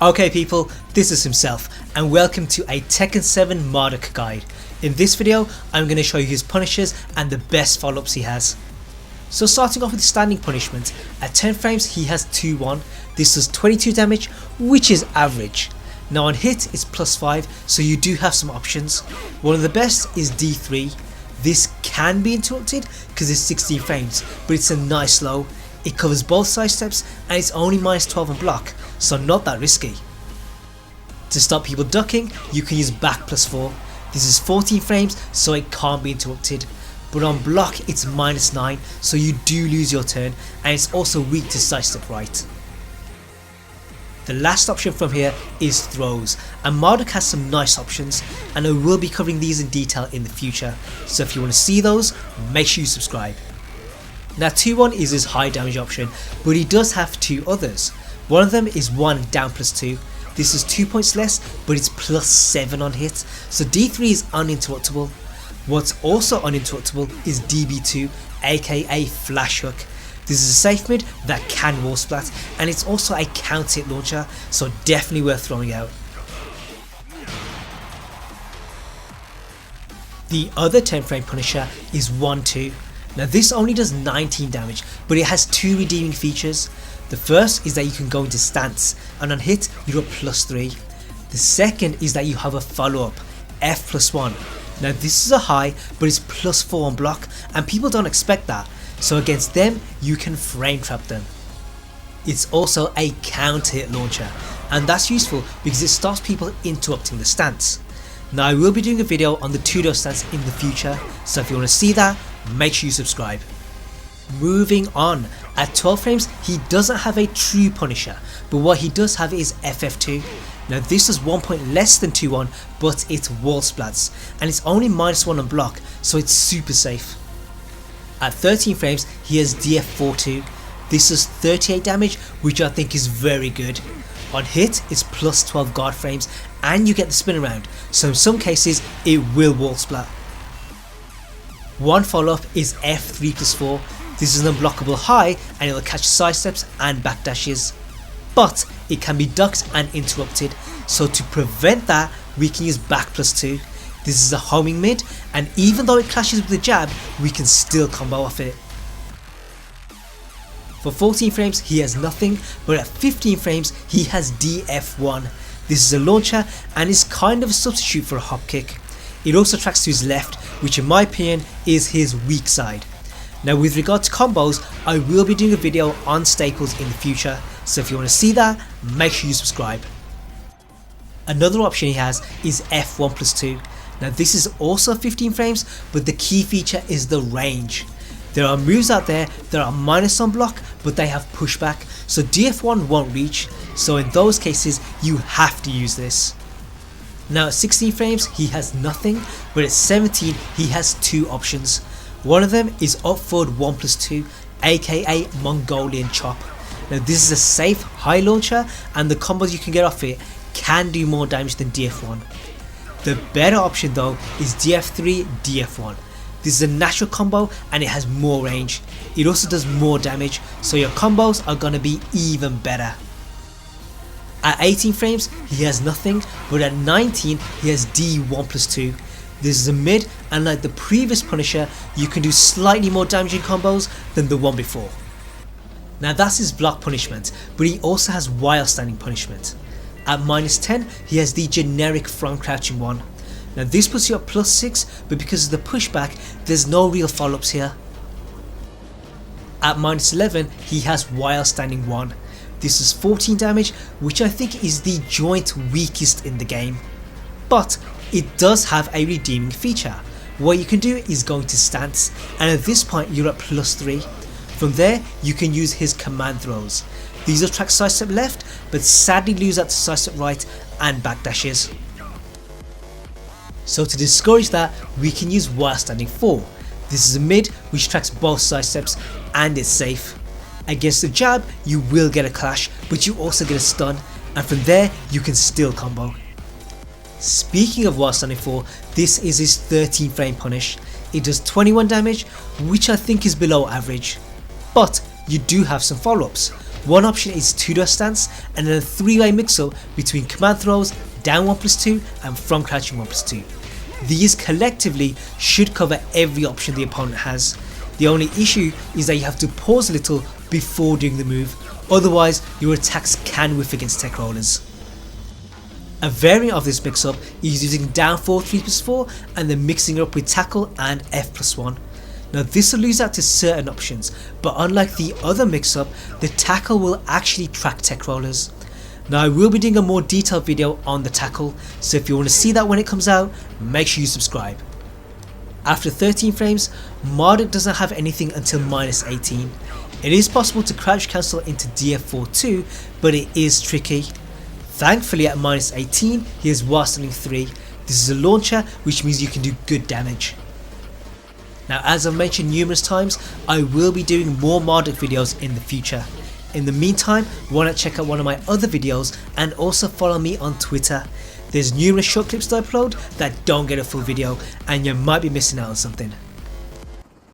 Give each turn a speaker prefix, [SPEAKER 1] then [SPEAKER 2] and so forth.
[SPEAKER 1] Okay people, this is himself and welcome to a Tekken 7 Marduk guide. In this video I'm going to show you his punishes and the best follow-ups he has. So starting off with standing punishment, at 10 frames he has 2-1, this does 22 damage which is average. Now on hit it's plus 5, so you do have some options. One of the best is D3, this can be interrupted because it's 16 frames but it's a nice low. It covers both side steps and it's only minus 12 on block, so not that risky. To stop people ducking, you can use back plus 4. This is 14 frames so it can't be interrupted, but on block it's minus 9, so you do lose your turn and it's also weak to side step right. The last option from here is throws, and Marduk has some nice options and I will be covering these in detail in the future, so if you want to see those, make sure you subscribe. Now 2-1 is his high damage option, but he does have two others. One of them is 1 down plus 2, this is 2 points less but it's plus 7 on hit, so D3 is uninterruptible. What's also uninterruptible is DB2 aka flash hook. This is a safe mid that can wall splat and it's also a counter hit launcher, so definitely worth throwing out. The other 10 frame punisher is 1-2. Now this only does 19 damage but it has two redeeming features. The first is that you can go into stance and on hit you're a plus 3. The second is that you have a follow up, F plus 1. Now this is a high but it's plus 4 on block and people don't expect that, so against them you can frame trap them. It's also a counter hit launcher and that's useful because it stops people interrupting the stance. Now I will be doing a video on the tudo stance in the future, so if you want to see that, make sure you subscribe. Moving on, at 12 frames he doesn't have a true punisher, but what he does have is FF2. Now this is 1 point less than 2-1 but it's wall splats and it's only minus 1 on block, so it's super safe. At 13 frames he has DF42, this is 38 damage which I think is very good. On hit it's plus 12 guard frames and you get the spin around, so in some cases it will wall splat. One follow up is F3 plus 4, this is an unblockable high and it will catch side steps and backdashes, but it can be ducked and interrupted, so to prevent that we can use back plus 2. This is a homing mid and even though it clashes with the jab we can still combo off it. For 14 frames he has nothing, but at 15 frames he has DF1. This is a launcher and is kind of a substitute for a hop kick. It also tracks to his left, which in my opinion is his weak side. Now with regard to combos, I will be doing a video on staples in the future, so if you want to see that, make sure you subscribe. Another option he has is F1 plus 2. Now this is also 15 frames, but the key feature is the range. There are moves out there that are minus on block but they have pushback, so DF1 won't reach, so in those cases you have to use this. Now at 16 frames he has nothing, but at 17 he has two options. One of them is up forward 1 plus 2 aka Mongolian chop. Now this is a safe high launcher and the combos you can get off it can do more damage than DF1. The better option though is DF3 DF1. This is a natural combo and it has more range. It also does more damage, so your combos are gonna be even better. At 18 frames he has nothing, but at 19 he has D1 plus 2. This is a mid and like the previous punisher you can do slightly more damaging combos than the one before. Now that's his block punishment, but he also has while standing punishment. At minus 10 he has the generic front crouching one. Now this puts you at plus 6, but because of the pushback there's no real follow-ups here. At minus 11 he has while standing 1. This is 14 damage, which I think is the joint weakest in the game, but it does have a redeeming feature. What you can do is go into stance and at this point you're at plus 3. From there you can use his command throws. These attract side step left but sadly lose out to side step right and backdashes. So to discourage that we can use while standing 4. This is a mid which tracks both side steps and is safe. Against the jab you will get a clash, but you also get a stun, and from there you can still combo. Speaking of while standing 4, this is his 13 frame punish. It does 21 damage, which I think is below average, but you do have some follow-ups. One option is tudo stance, and then a 3-way mix-up between command throws, down 1+2 and from crouching 1+2. These collectively should cover every option the opponent has. The only issue is that you have to pause a little before doing the move, otherwise your attacks can whiff against tech rollers. A variant of this mix-up is using down 4 3+4 and then mixing it up with tackle and F+1. Now this will lose out to certain options, but unlike the other mix-up, the tackle will actually track tech rollers. Now I will be doing a more detailed video on the tackle, so if you want to see that when it comes out, make sure you subscribe. After 13 frames, Marduk doesn't have anything until -18. It is possible to crouch cancel into DF4 too, but it is tricky. Thankfully at -18 he has wasteling 3. This is a launcher, which means you can do good damage. Now as I've mentioned numerous times, I will be doing more Marduk videos in the future. In the meantime, why not check out one of my other videos and also follow me on Twitter. There's numerous short clips to upload that don't get a full video and you might be missing out on something.